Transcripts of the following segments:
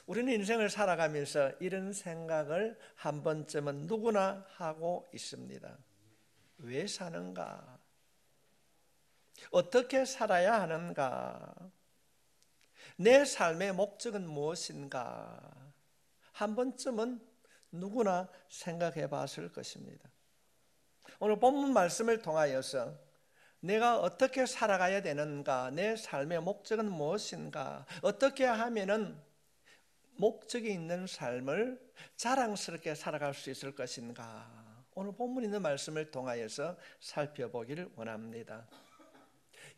우리는 인생을 살아가면서 이런 생각을 한 번쯤은 누구나 하고 있습니다. 왜 사는가? 어떻게 살아야 하는가? 내 삶의 목적은 무엇인가? 한 번쯤은 누구나 생각해 봤을 것입니다. 오늘 본문 말씀을 통하여서 내가 어떻게 살아가야 되는가? 내 삶의 목적은 무엇인가? 어떻게 하면은 목적이 있는 삶을 자랑스럽게 살아갈 수 있을 것인가? 오늘 본문 있는 말씀을 통하여서 살펴보기를 원합니다.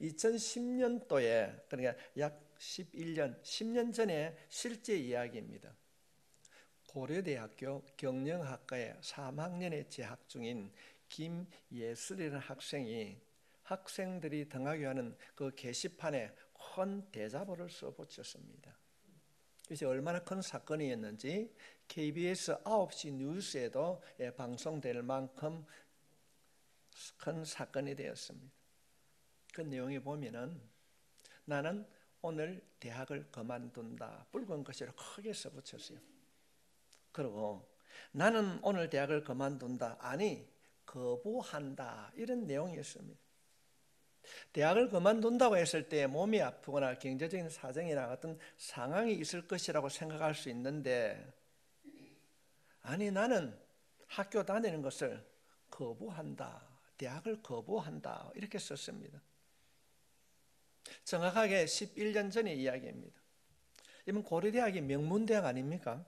2010년도에 그러니까 약 11년, 10년 전에 실제 이야기입니다. 고려대학교 경영학과에 3학년에 재학 중인 김예슬이라는 학생이 학생들이 등하교 하는 그 게시판에 큰 대자보를 써붙였습니다. 그래서 얼마나 큰 사건이었는지 KBS 9시 뉴스에도 방송될 만큼 큰 사건이 되었습니다. 그 내용에 보면은 나는 오늘 대학을 그만둔다. 붉은 글씨로 크게 써붙였어요. 그리고 나는 오늘 대학을 그만둔다. 아니, 거부한다. 이런 내용이었습니다. 대학을 그만둔다고 했을 때 몸이 아프거나 경제적인 사정이나 어떤 상황이 있을 것이라고 생각할 수 있는데, 아니, 나는 학교 다니는 것을 거부한다. 대학을 거부한다. 이렇게 썼습니다. 정확하게 11년 전의 이야기입니다. 이번 고려대학이 명문대학 아닙니까?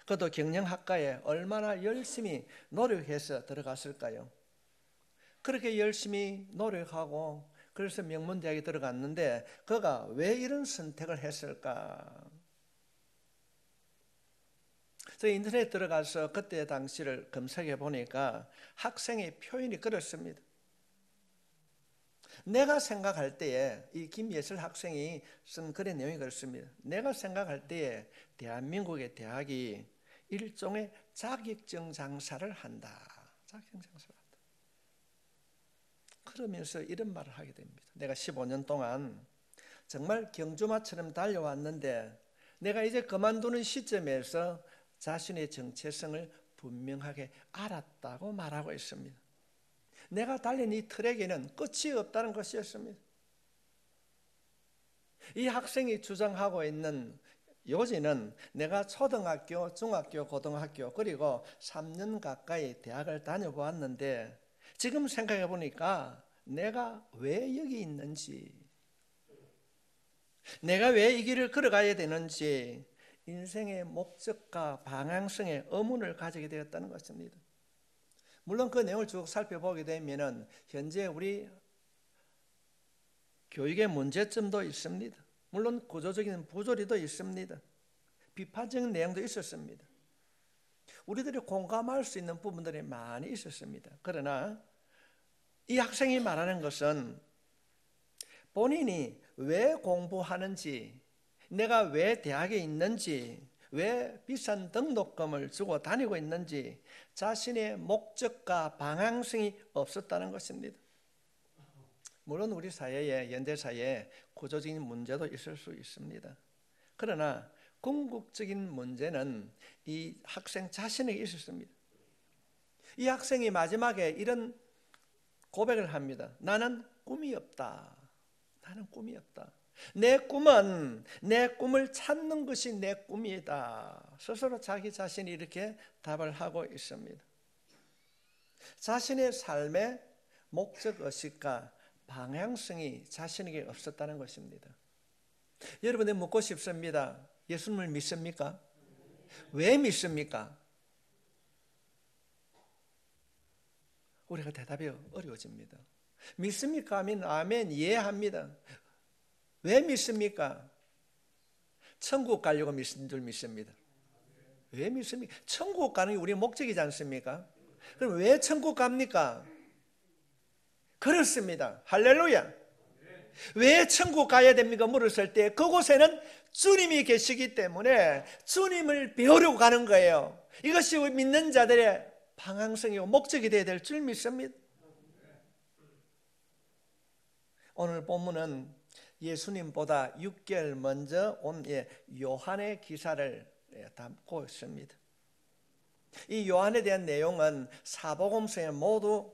그것도 경영학과에 얼마나 열심히 노력해서 들어갔을까요? 그렇게 열심히 노력하고 그래서 명문대학에 들어갔는데 그가 왜 이런 선택을 했을까? 그래서 인터넷 들어가서 그때 당시를 검색해 보니까 학생의 표현이 그렇습니다. 내가 생각할 때에 이 김예슬 학생이 쓴 글의 내용이 그렇습니다. 내가 생각할 때에 대한민국의 대학이 일종의 자격증 장사를 한다. 자격증 장사를 한다. 그러면서 이런 말을 하게 됩니다. 내가 15년 동안 정말 경주마처럼 달려왔는데 내가 이제 그만두는 시점에서 자신의 정체성을 분명하게 알았다고 말하고 있습니다. 내가 달린 이 트랙에는 끝이 없다는 것이었습니다. 이 학생이 주장하고 있는 요지는 내가 초등학교, 중학교, 고등학교 그리고 3년 가까이 대학을 다녀보았는데 지금 생각해 보니까 내가 왜 여기 있는지, 내가 왜 이 길을 걸어가야 되는지 인생의 목적과 방향성에 의문을 가지게 되었다는 것입니다. 물론 그 내용을 쭉 살펴보게 되면 현재 우리 교육의 문제점도 있습니다. 물론 구조적인 부조리도 있습니다. 비판적인 내용도 있었습니다. 우리들이 공감할 수 있는 부분들이 많이 있었습니다. 그러나 이 학생이 말하는 것은 본인이 왜 공부하는지, 내가 왜 대학에 있는지, 왜 비싼 등록금을 주고 다니고 있는지 자신의 목적과 방향성이 없었다는 것입니다. 물론 우리 사회에, 현대 사회에 구조적인 문제도 있을 수 있습니다. 그러나 궁극적인 문제는 이 학생 자신에게 있었습니다. 이 학생이 마지막에 이런 고백을 합니다. 나는 꿈이 없다. 나는 꿈이 없다. 내 꿈은 내 꿈을 찾는 것이 내 꿈이다. 스스로 자기 자신이 이렇게 답을 하고 있습니다. 자신의 삶의 목적의식과 방향성이 자신에게 없었다는 것입니다. 여러분들 묻고 싶습니다. 예수님을 믿습니까? 왜 믿습니까? 우리가 대답이 어려워집니다. 믿습니까? 하면 아멘, 이해합니다. 왜 믿습니까? 천국 가려고 믿는 줄 믿습니다. 왜 믿습니까? 천국 가는 게 우리의 목적이지 않습니까? 그럼 왜 천국 갑니까? 그렇습니다. 할렐루야. 왜 천국 가야 됩니까? 물었을 때 그곳에는 주님이 계시기 때문에 주님을 배우려고 가는 거예요. 이것이 믿는 자들의 방향성이고 목적이 되어야 될 줄 믿습니다. 오늘 본문은 예수님보다 6개월 먼저 온 요한의 기사를 담고 있습니다. 이 요한에 대한 내용은 사복음서에 모두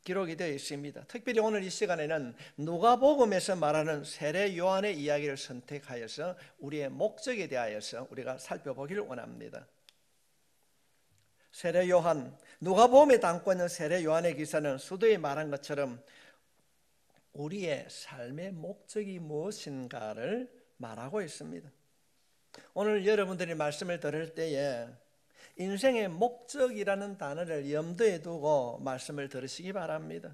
기록이 되어 있습니다. 특별히 오늘 이 시간에는 누가복음에서 말하는 세례 요한의 이야기를 선택하여서 우리의 목적에 대하여서 우리가 살펴보기를 원합니다. 세례 요한, 누가복음에 담고 있는 세례 요한의 기사는 수도에 말한 것처럼 우리의 삶의 목적이 무엇인가를 말하고 있습니다. 오늘 여러분들이 말씀을 들을 때에 인생의 목적이라는 단어를 염두에 두고 말씀을 들으시기 바랍니다.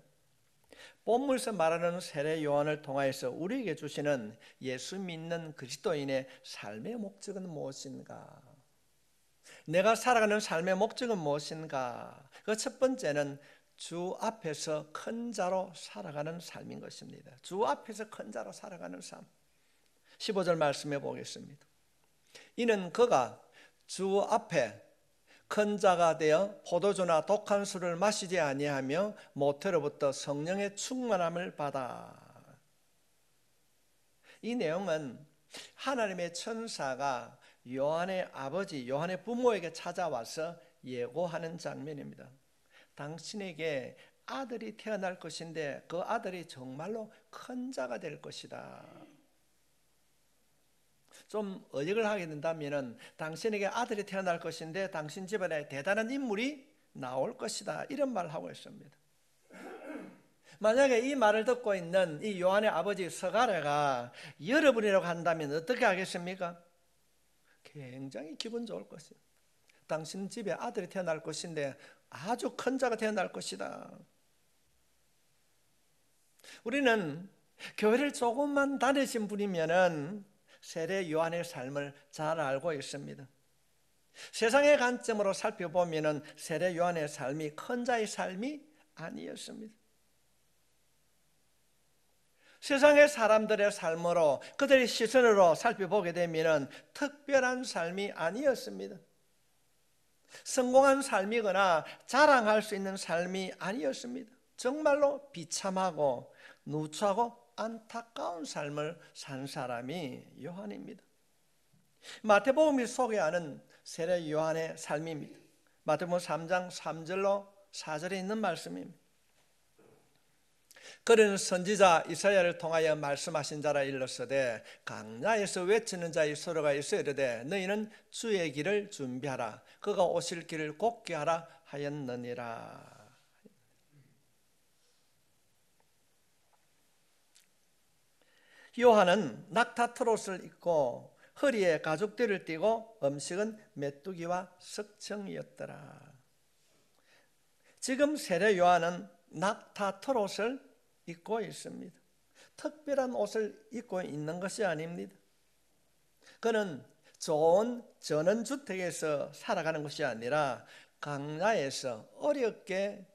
본문에서 말하는 세례 요한을 통하여서 우리에게 주시는 예수 믿는 그리스도인의 삶의 목적은 무엇인가? 내가 살아가는 삶의 목적은 무엇인가? 그 첫 번째는 주 앞에서 큰 자로 살아가는 삶인 것입니다. 주 앞에서 큰 자로 살아가는 삶. 15절 말씀해 보겠습니다. 이는 그가 주 앞에 큰 자가 되어 포도주나 독한 술을 마시지 아니하며 모태로부터 성령의 충만함을 받아. 이 내용은 하나님의 천사가 요한의 아버지, 요한의 부모에게 찾아와서 예고하는 장면입니다. 당신에게 아들이 태어날 것인데 그 아들이 정말로 큰 자가 될 것이다. 좀 어역을 하게 된다면 당신에게 아들이 태어날 것인데 당신 집안에 대단한 인물이 나올 것이다. 이런 말을 하고 있습니다. 만약에 이 말을 듣고 있는 이 요한의 아버지 서가랴가 여러분이라고 한다면 어떻게 하겠습니까? 굉장히 기분 좋을 것이에요. 당신 집에 아들이 태어날 것인데 아주 큰 자가 태어날 것이다. 우리는 교회를 조금만 다니신 분이면은 세례 요한의 삶을 잘 알고 있습니다. 세상의 관점으로 살펴보면은 세례 요한의 삶이 큰 자의 삶이 아니었습니다. 세상의 사람들의 삶으로 그들의 시선으로 살펴보게 되면은 특별한 삶이 아니었습니다. 성공한 삶이거나 자랑할 수 있는 삶이 아니었습니다. 정말로 비참하고 누추하고 안타까운 삶을 산 사람이 요한입니다. 마태복음이 소개하는 세례 요한의 삶입니다. 마태복음 3장 3절로 4절에 있는 말씀입니다. 그는 선지자 이사야를 통하여 말씀하신 자라 일렀으되 강야에서 외치는 자의 소리가 있어 이르되 너희는 주의 길을 준비하라 그가 오실 길을 곱게 하라 하였느니라. 요한은 낙타 트롯을 입고 허리에 가죽띠를 띠고 음식은 메뚜기와 석청이었더라. 지금 세례 요한은 낙타 트롯을 입고 있습니다. 특별한 옷을 입고 있는 것이 아닙니다. 그는 좋은 전원주택에서 살아가는 것이 아니라 강야에서 어렵게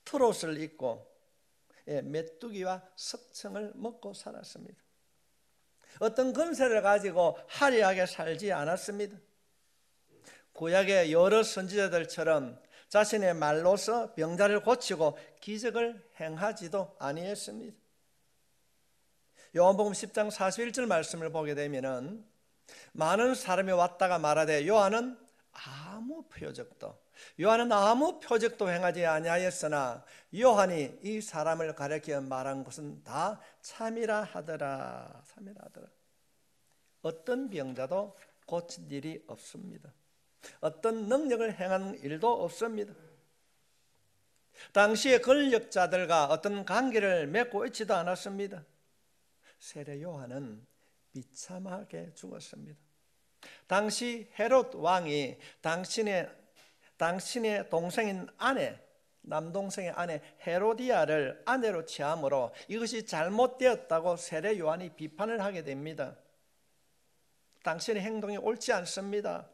트롯을 입고 메뚜기와 석청을 먹고 살았습니다. 어떤 권세를 가지고 화려하게 살지 않았습니다. 구약의 여러 선지자들처럼 자신의 말로서 병자를 고치고 기적을 행하지도 아니했습니다. 요한복음 10장 41절 말씀을 보게 되면은 많은 사람이 왔다가 말하되 요한은 아무 표적도 행하지 아니하였으나 요한이 이 사람을 가리켜 말한 것은 다 참이라 하더라. 어떤 병자도 고친 일이 없습니다. 어떤 능력을 행한 일도 없습니다. 당시의 권력자들과 어떤 관계를 맺고 있지도 않았습니다. 세례 요한은 비참하게 죽었습니다. 당시 헤롯 왕이 당신의 동생인 남동생의 아내 헤로디아를 아내로 취함으로 이것이 잘못되었다고 세례 요한이 비판을 하게 됩니다. 당신의 행동이 옳지 않습니다.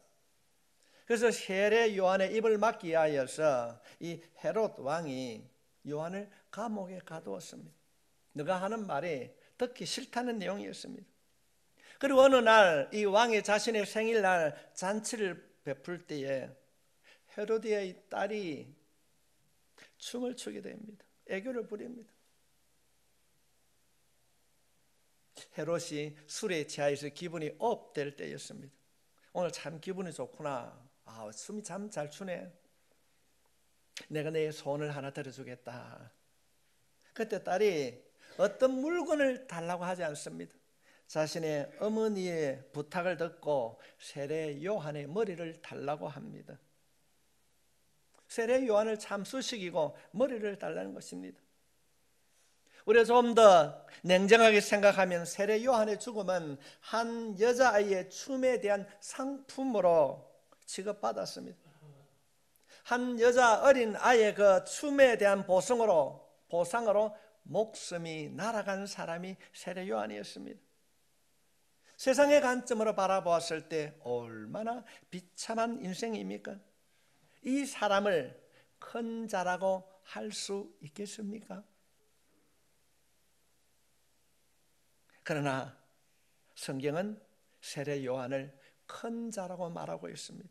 그래서 세례 요한의 입을 막기 위하여서 이 헤롯 왕이 요한을 감옥에 가두었습니다. 네가 하는 말이 듣기 싫다는 내용이었습니다. 그리고 어느 날 이 왕이 자신의 생일날 잔치를 베풀 때에 헤로디아의 딸이 춤을 추게 됩니다. 애교를 부립니다. 헤롯이 술에 취하여서 기분이 업될 때였습니다. 오늘 참 기분이 좋구나. 숨이 참 잘 추네. 내가 내 소원을 하나 들어주겠다. 그때 딸이 어떤 물건을 달라고 하지 않습니다. 자신의 어머니의 부탁을 듣고 세례 요한의 머리를 달라고 합니다. 세례 요한을 참수시키고 머리를 달라는 것입니다. 우리가 좀 더 냉정하게 생각하면 세례 요한의 죽음은 한 여자아이의 춤에 대한 상품으로 취급받았습니다. 한 여자 어린 아이의 그 춤에 대한 보상으로 목숨이 날아간 사람이 세례 요한이었습니다. 세상의 관점으로 바라보았을 때 얼마나 비참한 인생입니까? 이 사람을 큰 자라고 할 수 있겠습니까? 그러나 성경은 세례 요한을 큰 자라고 말하고 있습니다.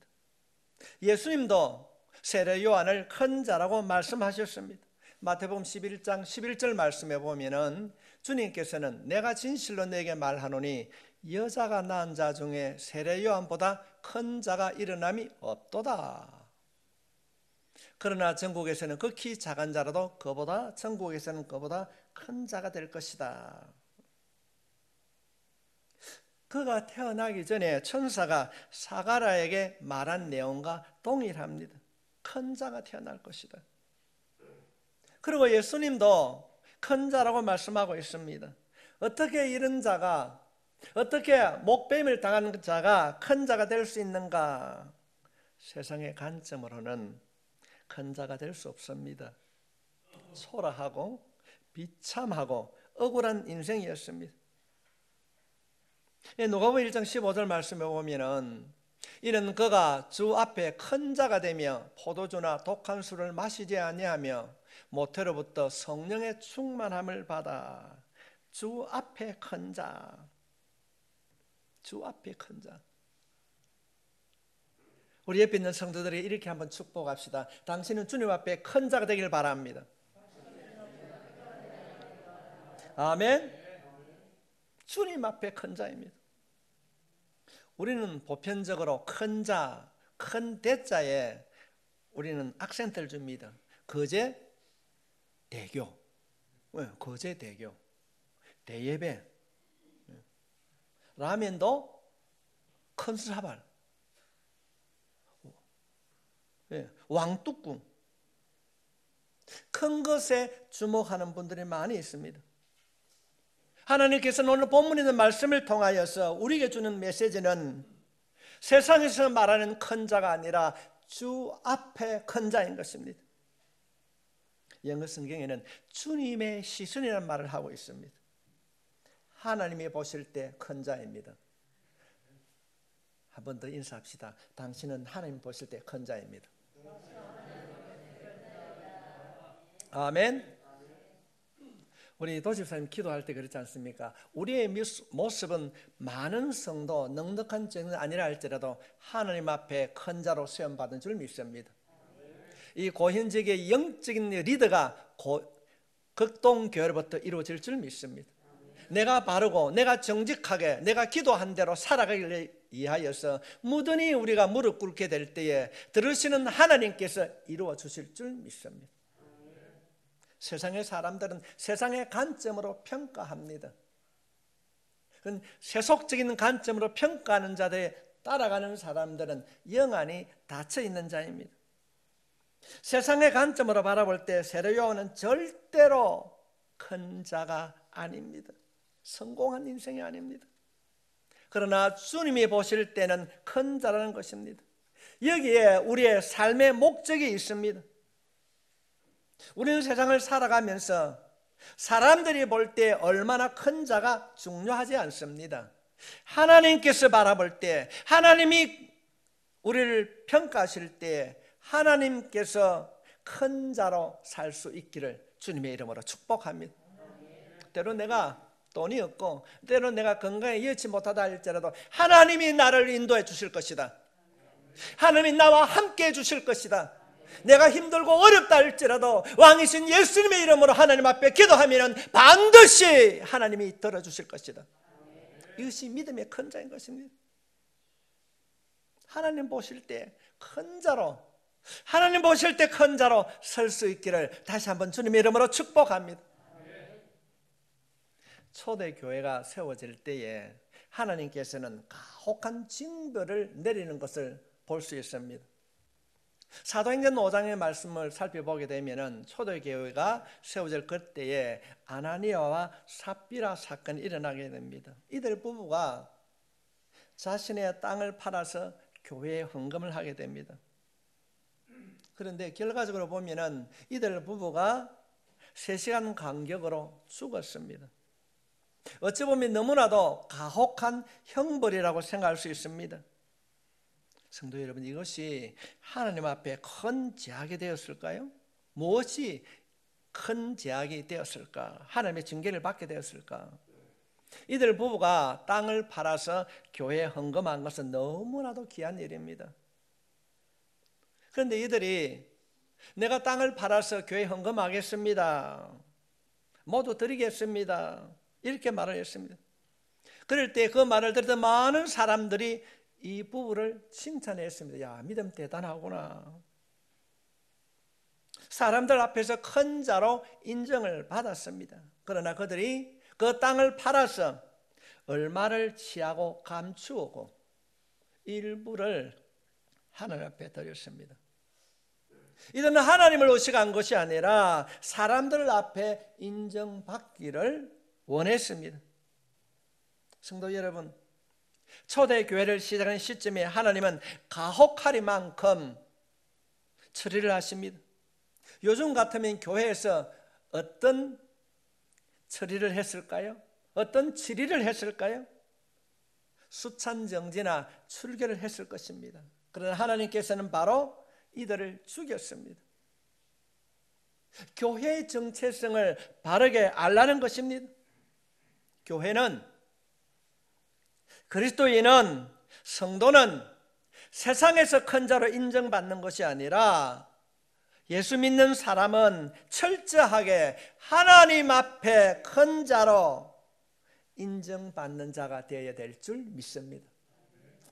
예수님도 세례 요한을 큰 자라고 말씀하셨습니다. 마태복음 11장 11절 말씀에 보면은 주님께서는 내가 진실로 내게 말하노니 여자가 낳은 자 중에 세례 요한보다 큰 자가 일어남이 없도다. 그러나 전국에서는 극히 작은 자라도 전국에서는 그보다 큰 자가 될 것이다. 그가 태어나기 전에 천사가 사가랴에게 말한 내용과 동일합니다. 큰 자가 태어날 것이다. 그리고 예수님도 큰 자라고 말씀하고 있습니다. 어떻게 이런 자가, 어떻게 목뱀을 당하는 자가 큰 자가 될 수 있는가? 세상의 관점으로는 큰 자가 될 수 없습니다. 초라하고 비참하고 억울한 인생이었습니다. 누가복음 1장 15절 말씀에 보면은 이는 그가 주 앞에 큰 자가 되며 포도주나 독한 술을 마시지 아니하며 모태로부터 성령의 충만함을 받아 주 앞에 큰 자, 주 앞에 큰 자. 우리 옆에 있는 성도들이 이렇게 한번 축복합시다. 당신은 주님 앞에 큰 자가 되길 바랍니다. 아멘. 주님 앞에 큰 자입니다. 우리는 보편적으로 큰 자, 큰 대자에 우리는 악센트를 줍니다. 거제 대교, 거제 대교, 대예배, 라면도 큰 사발, 왕뚜껑, 큰 것에 주목하는 분들이 많이 있습니다. 하나님께서는 오늘 본문에 있는 말씀을 통하여서 우리에게 주는 메시지는 세상에서 말하는 큰 자가 아니라 주 앞에 큰 자인 것입니다. 영어 성경에는 주님의 시선이라는 말을 하고 있습니다. 하나님이 보실 때 큰 자입니다. 한 번 더 인사합시다. 당신은 하나님 보실 때 큰 자입니다. 아멘. 우리 도집사님 기도할 때 그렇지 않습니까? 우리의 모습은 많은 성도, 넉넉한 정은 아니라 할지라도 하나님 앞에 큰 자로 수염받은 줄 믿습니다. 이 고현직의 영적인 리더가 극동교회로부터 이루어질 줄 믿습니다. 내가 바르고 내가 정직하게 내가 기도한 대로 살아가기를 위하여서 무던히 우리가 무릎 꿇게 될 때에 들으시는 하나님께서 이루어 주실 줄 믿습니다. 세상의 사람들은 세상의 관점으로 평가합니다. 세속적인 관점으로 평가하는 자들에 따라가는 사람들은 영안이 닫혀있는 자입니다. 세상의 관점으로 바라볼 때 세례 요한은 절대로 큰 자가 아닙니다. 성공한 인생이 아닙니다. 그러나 주님이 보실 때는 큰 자라는 것입니다. 여기에 우리의 삶의 목적이 있습니다. 우리는 세상을 살아가면서 사람들이 볼 때 얼마나 큰 자가 중요하지 않습니다. 하나님께서 바라볼 때, 하나님이 우리를 평가하실 때 하나님께서 큰 자로 살 수 있기를 주님의 이름으로 축복합니다. 때로 내가 돈이 없고 때로 내가 건강에 여의치 못하다 할지라도 하나님이 나를 인도해 주실 것이다. 하나님이 나와 함께 해 주실 것이다. 내가 힘들고 어렵다 할지라도 왕이신 예수님의 이름으로 하나님 앞에 기도하면 반드시 하나님이 들어주실 것이다. 이것이 믿음의 큰 자인 것입니다. 하나님 보실 때 큰 자로, 하나님 보실 때 큰 자로 설 수 있기를 다시 한번 주님의 이름으로 축복합니다. 초대교회가 세워질 때에 하나님께서는 가혹한 징벌을 내리는 것을 볼 수 있습니다. 사도행전 5장의 말씀을 살펴보게 되면 초대교회가 세워질 그때에 아나니아와 삽비라 사건이 일어나게 됩니다. 이들 부부가 자신의 땅을 팔아서 교회에 헌금을 하게 됩니다. 그런데 결과적으로 보면 이들 부부가 3시간 간격으로 죽었습니다. 어찌 보면 너무나도 가혹한 형벌이라고 생각할 수 있습니다. 성도 여러분, 이것이 하나님 앞에 큰 제약이 되었을까요? 무엇이 큰 제약이 되었을까? 하나님의 징계를 받게 되었을까? 이들 부부가 땅을 팔아서 교회에 헌금한 것은 너무나도 귀한 일입니다. 그런데 이들이 내가 땅을 팔아서 교회에 헌금하겠습니다, 모두 드리겠습니다, 이렇게 말을 했습니다. 그럴 때 그 말을 듣던 많은 사람들이 이 부부를 칭찬했습니다. 야, 믿음 대단하구나. 사람들 앞에서 큰 자로 인정을 받았습니다. 그러나 그들이 그 땅을 팔아서 얼마를 취하고 감추고 일부를 하나님 앞에 드렸습니다. 이들은 하나님을 의식한 것이 아니라 사람들 앞에 인정받기를 원했습니다. 성도 여러분, 초대교회를 시작한 시점에 하나님은 가혹하리만큼 처리를 하십니다. 요즘 같으면 교회에서 어떤 처리를 했을까요? 어떤 질의를 했을까요? 수찬정지나 출교를 했을 것입니다. 그러나 하나님께서는 바로 이들을 죽였습니다. 교회의 정체성을 바르게 알라는 것입니다. 교회는, 그리스도인은, 성도는 세상에서 큰 자로 인정받는 것이 아니라 예수 믿는 사람은 철저하게 하나님 앞에 큰 자로 인정받는 자가 되어야 될 줄 믿습니다.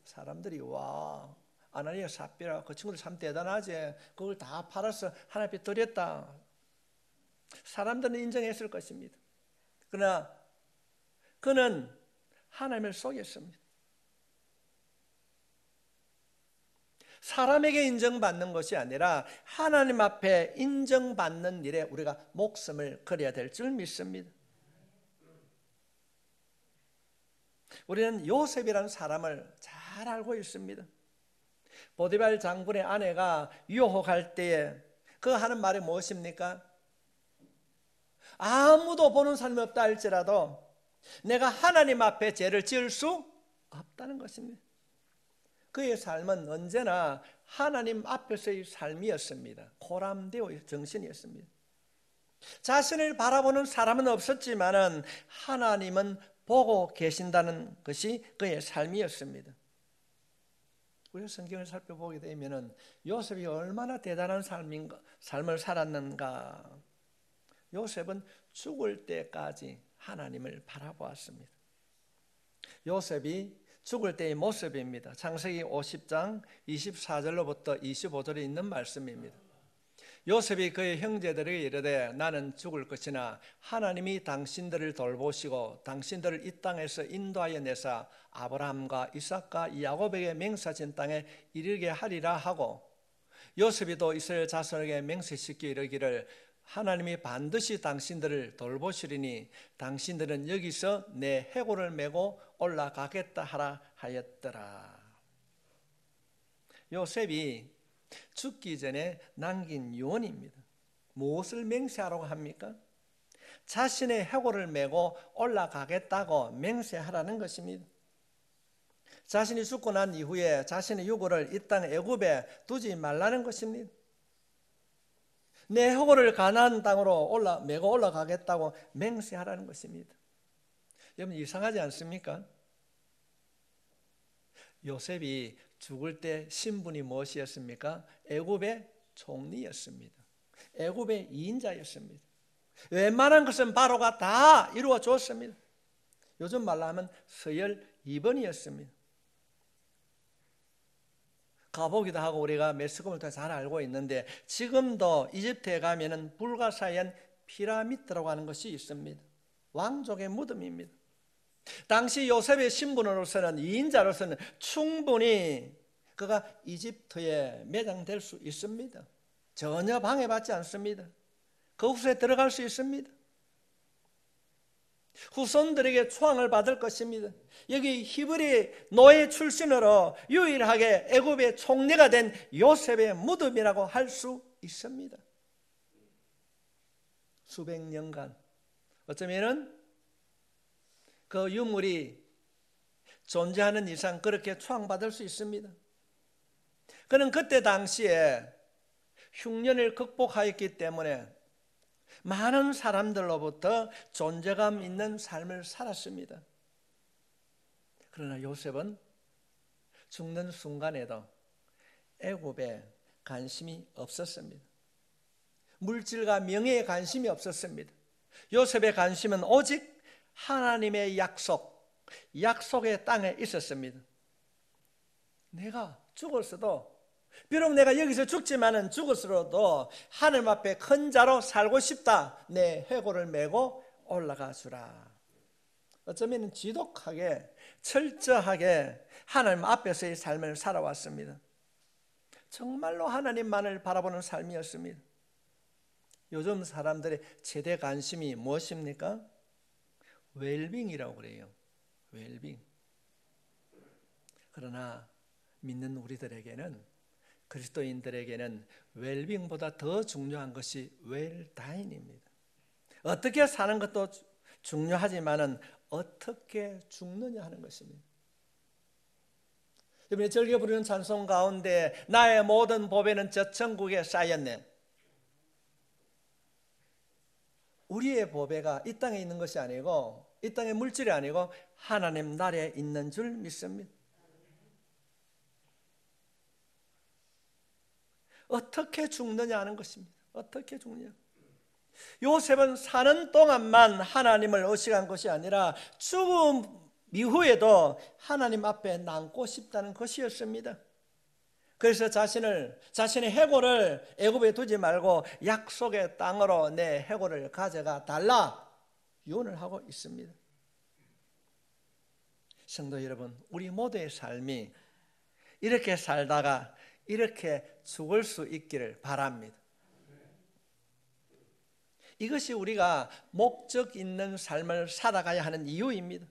사람들이 와, 아나니아 삽비라 그 친구들 참 대단하지, 그걸 다 팔아서 하나님 앞에 드렸다, 사람들은 인정했을 것입니다. 그러나 그는 하나님을 속였습니다. 사람에게 인정받는 것이 아니라 하나님 앞에 인정받는 일에 우리가 목숨을 걸어야 될 줄 믿습니다. 우리는 요셉이라는 사람을 잘 알고 있습니다. 보디발 장군의 아내가 유혹할 때에 그 하는 말이 무엇입니까? 아무도 보는 사람이 없다 할지라도 내가 하나님 앞에 죄를 지을 수 없다는 것입니다. 그의 삶은 언제나 하나님 앞에서의 삶이었습니다. 고람되어 정신이었습니다. 자신을 바라보는 사람은 없었지만은 하나님은 보고 계신다는 것이 그의 삶이었습니다. 우리가 성경을 살펴보게 되면은 요셉이 얼마나 대단한 삶을 살았는가. 요셉은 죽을 때까지 하나님을 바라보았습니다. 요셉이 죽을 때의 모습입니다. 창세기 50장 24절로부터 25절에 있는 말씀입니다. 요셉이 그의 형제들에게 이르되 나는 죽을 것이나 하나님이 당신들을 돌보시고 당신들을 이 땅에서 인도하여 내사 아브라함과 이삭과 야곱에게 맹세하신 땅에 이르게 하리라 하고, 요셉이 또 이스라엘 자손에게 맹세시켜 이르기를 하나님이 반드시 당신들을 돌보시리니 당신들은 여기서 내 해골을 메고 올라가겠다 하라 하였더라. 요셉이 죽기 전에 남긴 유언입니다. 무엇을 맹세하라고 합니까? 자신의 해골을 메고 올라가겠다고 맹세하라는 것입니다. 자신이 죽고 난 이후에 자신의 유골을 이 땅 애굽에 두지 말라는 것입니다. 내 해골을 가나안 땅으로 메고 올라가겠다고 맹세하라는 것입니다. 여러분, 이상하지 않습니까? 요셉이 죽을 때 신분이 무엇이었습니까? 애굽의 총리였습니다. 애굽의 2인자였습니다. 웬만한 것은 바로가 다 이루어 줬습니다. 요즘 말로 하면 서열 2번이었습니다. 가보기도 하고 우리가 매스컴을 통해서 잘 알고 있는데 지금도 이집트에 가면은 불가사의한 피라미드라고 하는 것이 있습니다. 왕족의 무덤입니다. 당시 요셉의 신분으로서는, 이인자로서는 충분히 그가 이집트에 매장될 수 있습니다. 전혀 방해받지 않습니다. 그 후에 들어갈 수 있습니다. 후손들에게 초항을 받을 것입니다. 여기 히브리 노예 출신으로 유일하게 애굽의 총리가 된 요셉의 무덤이라고 할 수 있습니다. 수백 년간 어쩌면은 그 유물이 존재하는 이상 그렇게 초항받을 수 있습니다. 그는 그때 당시에 흉년을 극복하였기 때문에 많은 사람들로부터 존재감 있는 삶을 살았습니다. 그러나 요셉은 죽는 순간에도 애굽에 관심이 없었습니다. 물질과 명예에 관심이 없었습니다. 요셉의 관심은 오직 하나님의 약속의 땅에 있었습니다. 내가 죽었어도, 비록 내가 여기서 죽었어도 하늘 앞에 큰 자로 살고 싶다. 내 회고를 메고 올라가 주라. 어쩌면 지독하게 철저하게 하나님 앞에서의 삶을 살아왔습니다. 정말로 하나님만을 바라보는 삶이었습니다. 요즘 사람들의 최대 관심이 무엇입니까? 웰빙이라고 그래요. 웰빙. 그러나 믿는 우리들에게는, 그리스도인들에게는 웰빙보다 더 중요한 것이 웰다인입니다. 어떻게 사는 것도 중요하지만은 어떻게 죽느냐 하는 것입니다. 이번에 즐겨 부르는 찬송 가운데 나의 모든 보배는 저 천국에 쌓였네. 우리의 보배가 이 땅에 있는 것이 아니고, 이 땅의 물질이 아니고 하나님 나라에 있는 줄 믿습니다. 어떻게 죽느냐 하는 것입니다. 어떻게 죽느냐. 요셉은 사는 동안만 하나님을 의식한 것이 아니라 죽음 이후에도 하나님 앞에 남고 싶다는 것이었습니다. 그래서 자신의 해골을 애굽에 두지 말고 약속의 땅으로 내 해골을 가져가 달라 유언을 하고 있습니다. 성도 여러분, 우리 모두의 삶이 이렇게 살다가 이렇게 죽을 수 있기를 바랍니다. 이것이 우리가 목적 있는 삶을 살아가야 하는 이유입니다.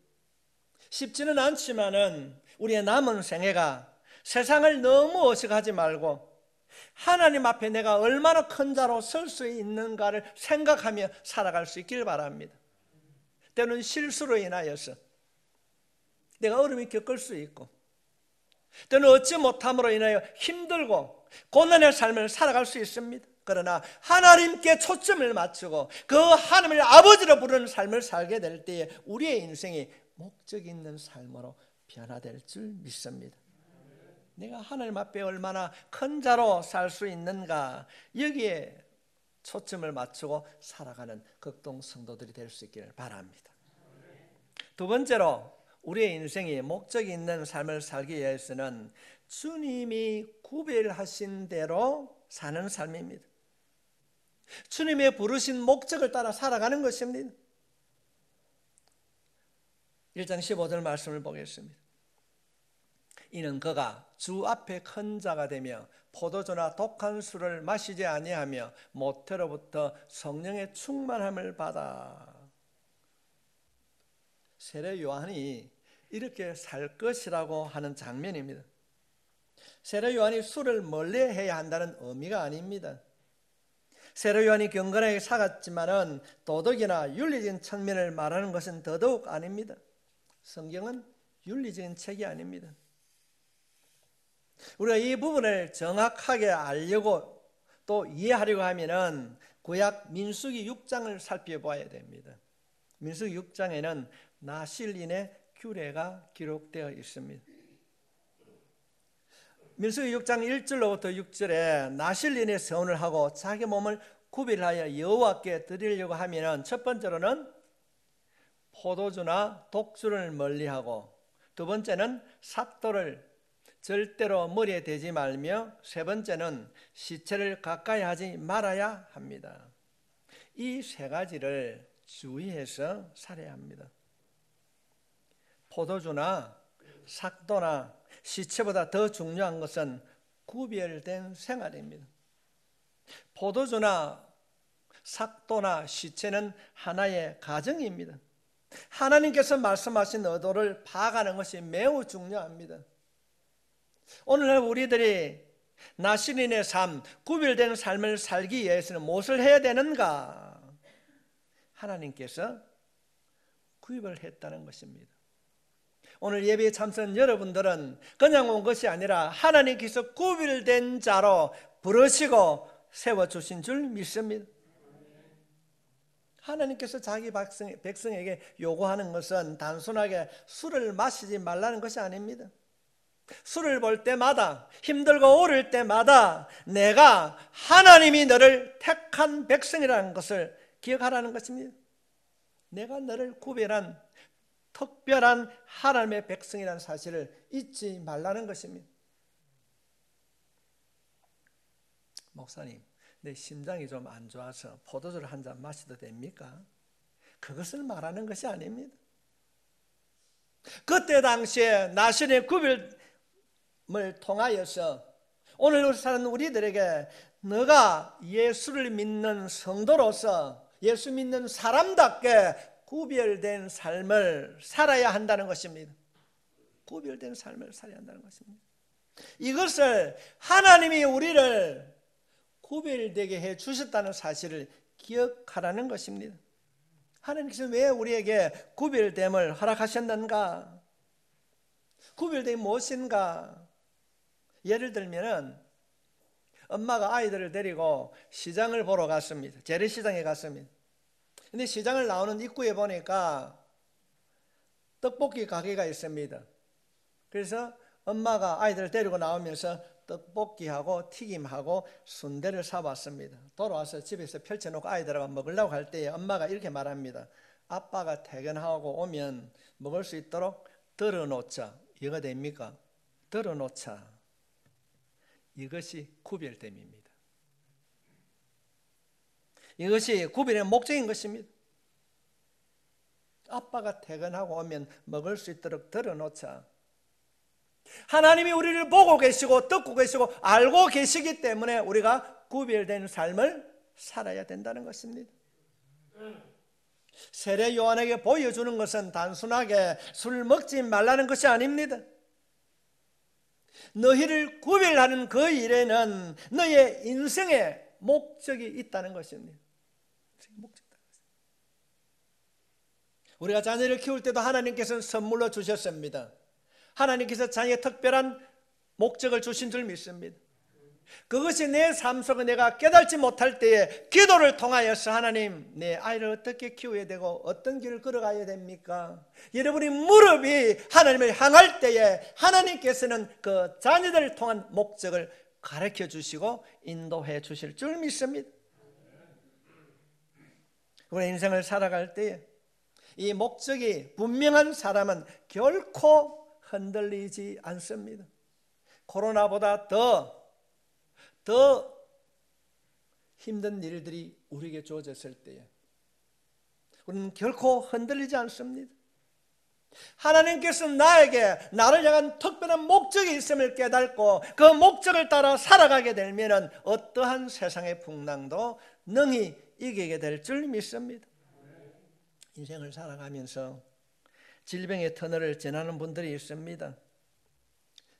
쉽지는 않지만은 우리의 남은 생애가 세상을 너무 의식하지 말고 하나님 앞에 내가 얼마나 큰 자로 설 수 있는가를 생각하며 살아갈 수 있길 바랍니다. 때로는 실수로 인하여서 내가 어려움이 겪을 수 있고, 때는 얻지 못함으로 인하여 힘들고 고난의 삶을 살아갈 수 있습니다. 그러나 하나님께 초점을 맞추고 그 하나님을 아버지로 부르는 삶을 살게 될 때에 우리의 인생이 목적 있는 삶으로 변화될 줄 믿습니다. 내가 하나님 앞에 얼마나 큰 자로 살 수 있는가, 여기에 초점을 맞추고 살아가는 극동 성도들이 될 수 있기를 바랍니다. 두 번째로 우리의 인생이 목적이 있는 삶을 살기 위해서는 주님이 구별하신 대로 사는 삶입니다. 주님의 부르신 목적을 따라 살아가는 것입니다. 1장 15절 말씀을 보겠습니다. 이는 그가 주 앞에 큰 자가 되며 포도주나 독한 술을 마시지 아니하며 모태로부터 성령의 충만함을 받아. 세례 요한이 이렇게 살 것이라고 하는 장면입니다. 세례 요한이 술을 멀리해야 한다는 의미가 아닙니다. 세례 요한이 경건하게 살았지만은 도덕이나 윤리적인 측면을 말하는 것은 더더욱 아닙니다. 성경은 윤리적인 책이 아닙니다. 우리가 이 부분을 정확하게 알려고 또 이해하려고 하면은 구약 민수기 6장을 살펴봐야 됩니다. 민수기 6장에는 나실인의 규례가 기록되어 있습니다. 민수기 6장 1절로부터 6절에 나실인의 서원을 하고 자기 몸을 구별하여 여호와께 드리려고 하면은 첫 번째로는 포도주나 독주를 멀리하고, 두 번째는 삭도를 절대로 머리에 대지 말며, 세 번째는 시체를 가까이 하지 말아야 합니다. 이 세 가지를 주의해서 살아야 합니다. 포도주나 삭도나 시체보다 더 중요한 것은 구별된 생활입니다. 포도주나 삭도나 시체는 하나의 가정입니다. 하나님께서 말씀하신 의도를 파악하는 것이 매우 중요합니다. 오늘날 우리들이 나시린의 삶, 구별된 삶을 살기 위해서는 무엇을 해야 되는가? 하나님께서 구입을 했다는 것입니다. 오늘 예배에 참석한 여러분들은 그냥 온 것이 아니라 하나님께서 구별된 자로 부르시고 세워주신 줄 믿습니다. 하나님께서 자기 백성에게 요구하는 것은 단순하게 술을 마시지 말라는 것이 아닙니다. 술을 볼 때마다, 힘들고 어려울 때마다 내가 하나님이 너를 택한 백성이라는 것을 기억하라는 것입니다. 내가 너를 구별한 특별한 하나님의 백성이라는 사실을 잊지 말라는 것입니다. 목사님, 내 심장이 좀 안 좋아서 포도주를 한 잔 마셔도 됩니까? 그것을 말하는 것이 아닙니다. 그때 당시에 나신의 구별을 통하여서 오늘 사는 우리들에게 너가 예수를 믿는 성도로서 예수 믿는 사람답게 구별된 삶을 살아야 한다는 것입니다. 구별된 삶을 살아야 한다는 것입니다. 이것을 하나님이 우리를 구별되게 해 주셨다는 사실을 기억하라는 것입니다. 하나님께서 왜 우리에게 구별됨을 허락하셨는가? 구별됨이 무엇인가? 예를 들면 엄마가 아이들을 데리고 시장을 보러 갔습니다. 재래시장에 갔습니다. 근데 시장을 나오는 입구에 보니까 떡볶이 가게가 있습니다. 그래서 엄마가 아이들을 데리고 나오면서 떡볶이하고 튀김하고 순대를 사왔습니다. 돌아와서 집에서 펼쳐놓고 아이들하고 먹으려고 할 때에 엄마가 이렇게 말합니다. 아빠가 퇴근하고 오면 먹을 수 있도록 덜어놓자. 이해가 됩니까? 덜어놓자. 이것이 구별됨입니다. 이것이 구별의 목적인 것입니다. 아빠가 퇴근하고 오면 먹을 수 있도록 덜어놓자. 하나님이 우리를 보고 계시고 듣고 계시고 알고 계시기 때문에 우리가 구별된 삶을 살아야 된다는 것입니다. 세례 요한에게 보여주는 것은 단순하게 술 먹지 말라는 것이 아닙니다. 너희를 구별하는 그 일에는 너의 인생의 목적이 있다는 것입니다. 우리가 자녀를 키울 때도 하나님께서는 선물로 주셨습니다. 하나님께서 자녀의 특별한 목적을 주신 줄 믿습니다. 그것이 내 삶 속에 내가 깨닫지 못할 때에 기도를 통하여서 하나님, 내 아이를 어떻게 키워야 되고 어떤 길을 걸어가야 됩니까? 여러분이 무릎이 하나님을 향할 때에 하나님께서는 그 자녀들을 통한 목적을 가르쳐 주시고 인도해 주실 줄 믿습니다. 우리 인생을 살아갈 때에 이 목적이 분명한 사람은 결코 흔들리지 않습니다. 코로나보다 더 힘든 일들이 우리에게 주어졌을 때에 우리는 결코 흔들리지 않습니다. 하나님께서 나를 향한 특별한 목적이 있음을 깨닫고 그 목적을 따라 살아가게 되면 어떠한 세상의 풍랑도 능히 이기게 될 줄 믿습니다. 인생을 살아가면서 질병의 터널을 지나는 분들이 있습니다.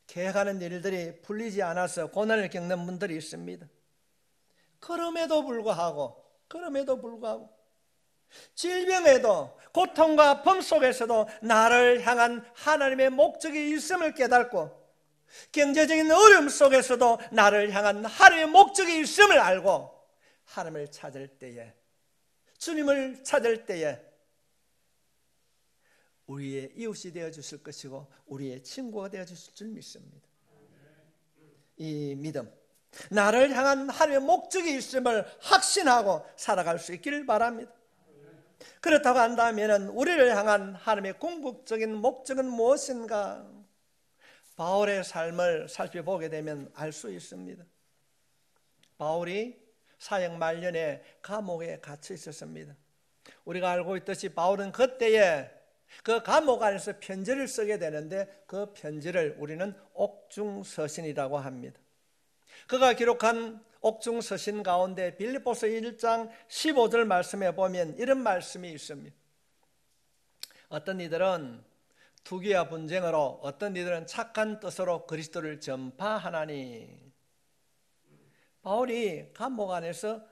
계획하는 일들이 풀리지 않아서 고난을 겪는 분들이 있습니다. 그럼에도 불구하고 질병에도 고통과 아픔 속에서도 나를 향한 하나님의 목적이 있음을 깨닫고 경제적인 어려움 속에서도 나를 향한 하나님의 목적이 있음을 알고 하나님을 찾을 때에, 주님을 찾을 때에 우리의 이웃이 되어 주실 것이고 우리의 친구가 되어 주실 줄 믿습니다. 이 믿음, 나를 향한 하나님의 목적이 있음을 확신하고 살아갈 수 있기를 바랍니다. 그렇다고 한다면 우리를 향한 하나님의 궁극적인 목적은 무엇인가? 바울의 삶을 살펴보게 되면 알 수 있습니다. 바울이 사형 말년에 감옥에 갇혀 있었습니다. 우리가 알고 있듯이 바울은 그때에 그 감옥 안에서 편지를 쓰게 되는데 그 편지를 우리는 옥중서신이라고 합니다. 그가 기록한 옥중서신 가운데 빌립보서 1장 15절 말씀에 보면 이런 말씀이 있습니다. 어떤 이들은 투기와 분쟁으로, 어떤 이들은 착한 뜻으로 그리스도를 전파하나니. 바울이 감옥 안에서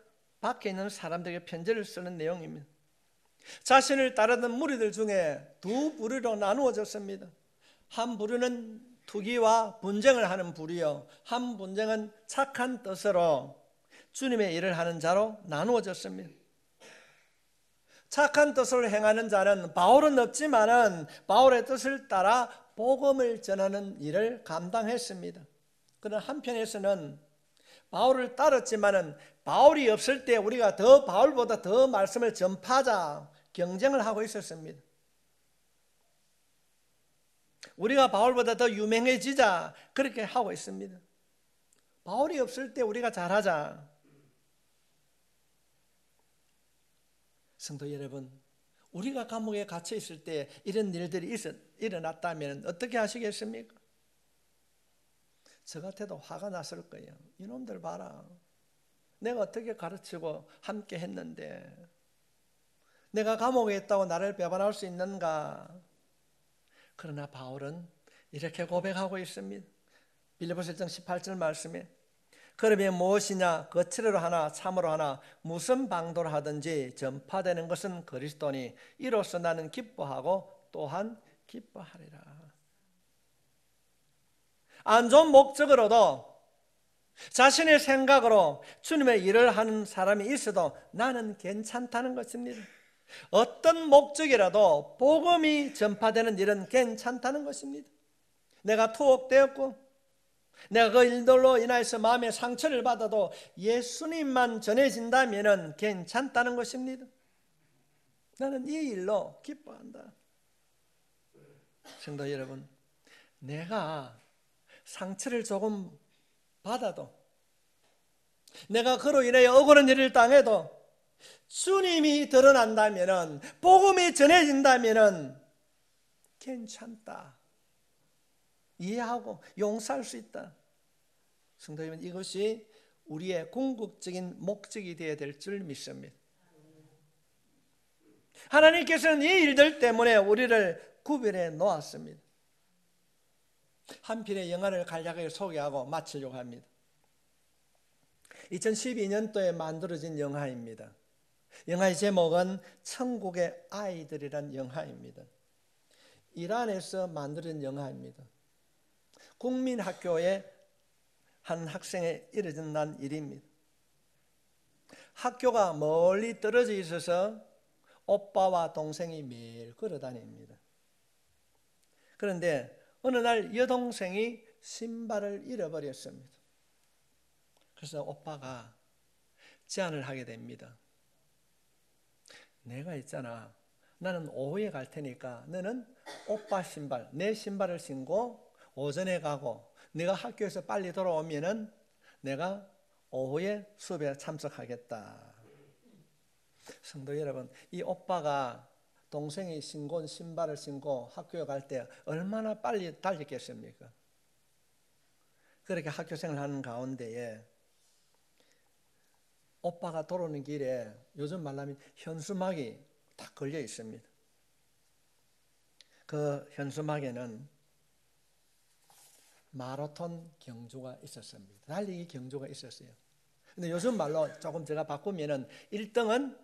밖에 있는 사람들에게 편지를 쓰는 내용입니다. 자신을 따르던 무리들 중에 두 부류로 나누어졌습니다. 한 부류는 투기와 분쟁을 하는 부류요, 한 분쟁은 착한 뜻으로 주님의 일을 하는 자로 나누어졌습니다. 착한 뜻을 행하는 자는 바울은 없지만은 바울의 뜻을 따라 복음을 전하는 일을 감당했습니다. 그러나 한편에서는 바울을 따랐지만은 바울이 없을 때 우리가 더 바울보다 더 말씀을 전파하자 경쟁을 하고 있었습니다. 우리가 바울보다 더 유명해지자 그렇게 하고 있습니다. 바울이 없을 때 우리가 잘하자. 성도 여러분, 우리가 감옥에 갇혀 있을 때 이런 일들이 일어났다면 어떻게 하시겠습니까? 저 같아도 화가 났을 거예요. 이놈들 봐라. 내가 어떻게 가르치고 함께 했는데 내가 감옥에 있다고 나를 배반할 수 있는가? 그러나 바울은 이렇게 고백하고 있습니다. 빌립보서 1장 18절 말씀에 그러면 무엇이냐? 거칠어로 하나 참으로 하나 무슨 방도로 하든지 전파되는 것은 그리스도니 이로써 나는 기뻐하고 또한 기뻐하리라. 안 좋은 목적으로도 자신의 생각으로 주님의 일을 하는 사람이 있어도 나는 괜찮다는 것입니다. 어떤 목적이라도 복음이 전파되는 일은 괜찮다는 것입니다. 내가 투옥되었고 내가 그 일들로 인해서 마음의 상처를 받아도 예수님만 전해진다면 괜찮다는 것입니다. 나는 이 일로 기뻐한다. 성도 여러분, 내가 상처를 조금 받아도 내가 그로 인하여 억울한 일을 당해도 주님이 드러난다면, 복음이 전해진다면 괜찮다. 이해하고 용서할 수 있다. 성도 여러분, 이것이 우리의 궁극적인 목적이 되어야 될 줄 믿습니다. 하나님께서는 이 일들 때문에 우리를 구별해 놓았습니다. 한 편의 영화를 간략하게 소개하고 마치려고 합니다. 2012년도에 만들어진 영화입니다. 영화의 제목은 천국의 아이들이란 영화입니다. 이란에서 만들어진 영화입니다. 국민학교에 한 학생에 일어난 일입니다. 학교가 멀리 떨어져 있어서 오빠와 동생이 매일 걸어 다닙니다. 그런데 어느 날 여동생이 신발을 잃어버렸습니다. 그래서 오빠가 제안을 하게 됩니다. 내가 있잖아, 나는 오후에 갈 테니까 너는 오빠 신발, 내 신발을 신고 오전에 가고 네가 학교에서 빨리 돌아오면은 내가 오후에 수업에 참석하겠다. 성도 여러분, 이 오빠가 동생이 신고 신발을 신고 학교에 갈 때 얼마나 빨리 달렸겠습니까? 그렇게 학교 생활하는 가운데에 오빠가 돌아오는 길에 요즘 말하면 현수막이 딱 걸려 있습니다. 그 현수막에는 마라톤 경주가 있었습니다. 달리기 경주가 있었어요. 근데 요즘 말로 조금 제가 바꾸면은 1등은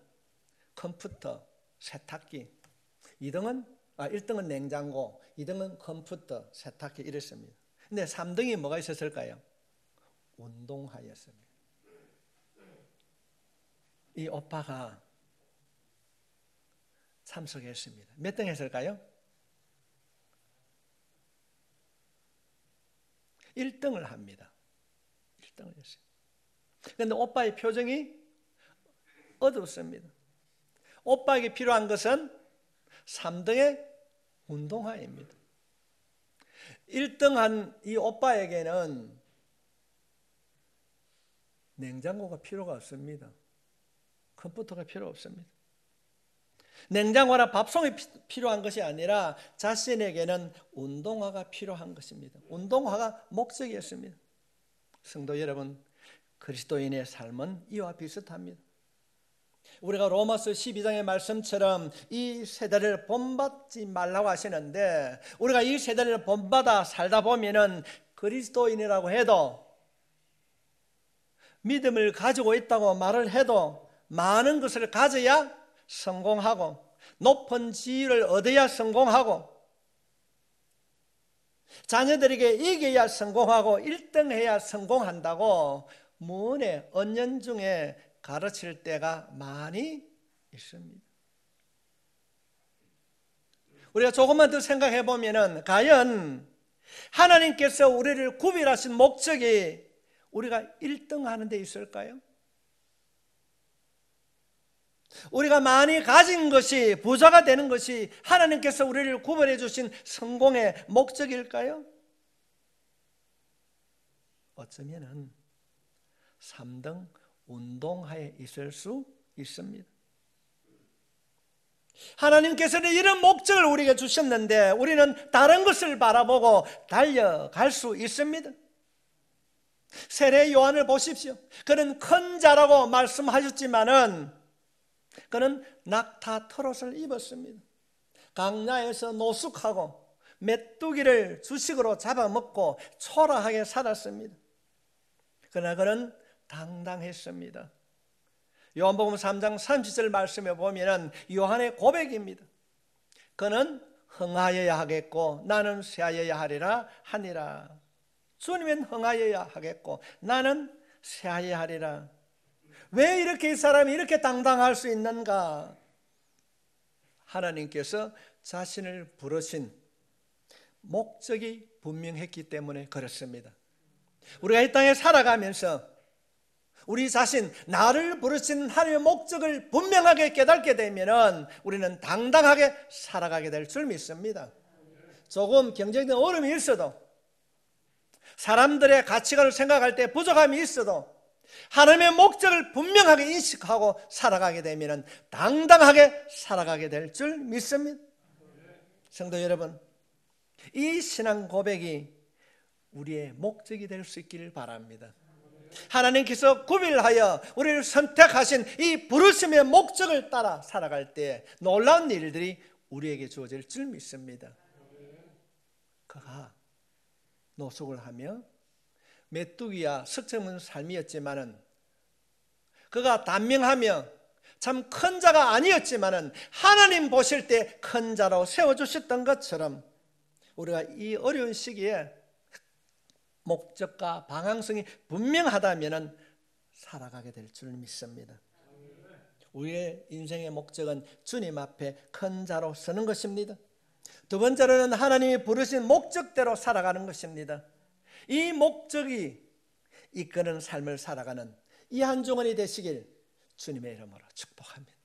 컴퓨터, 세탁기, 1등은 냉장고, 2등은 컴퓨터, 세탁기 이랬습니다. 근데 3등이 뭐가 있었을까요? 운동화였습니다. 이 오빠가 참석했습니다. 몇 등 했을까요? 1등을 합니다. 1등을 했어요. 그런데 오빠의 표정이 어둡습니다. 오빠에게 필요한 것은 3등의 운동화입니다. 1등한 이 오빠에게는 냉장고가 필요가 없습니다. 컴퓨터가 필요 없습니다. 냉장고나 밥송이 필요한 것이 아니라 자신에게는 운동화가 필요한 것입니다. 운동화가 목적이었습니다. 성도 여러분, 그리스도인의 삶은 이와 비슷합니다. 우리가 로마서 12장의 말씀처럼 이 세대를 본받지 말라고 하시는데, 우리가 이 세대를 본받아 살다 보면은 그리스도인이라고 해도, 믿음을 가지고 있다고 말을 해도 많은 것을 가져야 성공하고 높은 지위를 얻어야 성공하고 자녀들에게 이겨야 성공하고 1등 해야 성공한다고 문에 은연중에 가르칠 때가 많이 있습니다. 우리가 조금만 더 생각해 보면은 과연 하나님께서 우리를 구별하신 목적이 우리가 1등 하는 데 있을까요? 우리가 많이 가진 것이, 부자가 되는 것이 하나님께서 우리를 구별해 주신 성공의 목적일까요? 어쩌면은 3등 운동화에 있을 수 있습니다. 하나님께서는 이런 목적을 우리에게 주셨는데 우리는 다른 것을 바라보고 달려갈 수 있습니다. 세례 요한을 보십시오. 그는 큰 자라고 말씀하셨지만은 그는 낙타 털옷을 입었습니다. 강야에서 노숙하고 메뚜기를 주식으로 잡아먹고 초라하게 살았습니다. 그러나 그는 당당했습니다. 요한복음 3장 30절 말씀에 보면 요한의 고백입니다. 그는 흥하여야 하겠고 나는 쇠하여야 하리라 하니라. 주님은 흥하여야 하겠고 나는 쇠하여야 하리라. 왜 이렇게 이 사람이 이렇게 당당할 수 있는가? 하나님께서 자신을 부르신 목적이 분명했기 때문에 그렇습니다. 우리가 이 땅에 살아가면서 우리 자신, 나를 부르신 하나님의 목적을 분명하게 깨닫게 되면 우리는 당당하게 살아가게 될 줄 믿습니다. 조금 경제적인 어려움이 있어도, 사람들의 가치관을 생각할 때 부족함이 있어도 하나님의 목적을 분명하게 인식하고 살아가게 되면 당당하게 살아가게 될 줄 믿습니다. 성도 여러분, 이 신앙 고백이 우리의 목적이 될 수 있기를 바랍니다. 하나님께서 구별하여 우리를 선택하신 이 부르심의 목적을 따라 살아갈 때 놀라운 일들이 우리에게 주어질 줄 믿습니다. 그가 노숙을 하며 메뚜기와 석정은 삶이었지만은, 그가 단명하며 참 큰 자가 아니었지만은 하나님 보실 때 큰 자로 세워주셨던 것처럼 우리가 이 어려운 시기에 목적과 방향성이 분명하다면 살아가게 될 줄 믿습니다. 우리의 인생의 목적은 주님 앞에 큰 자로 서는 것입니다. 두 번째로는 하나님이 부르신 목적대로 살아가는 것입니다. 이 목적이 이끄는 삶을 살아가는 이 한 주간이 되시길 주님의 이름으로 축복합니다.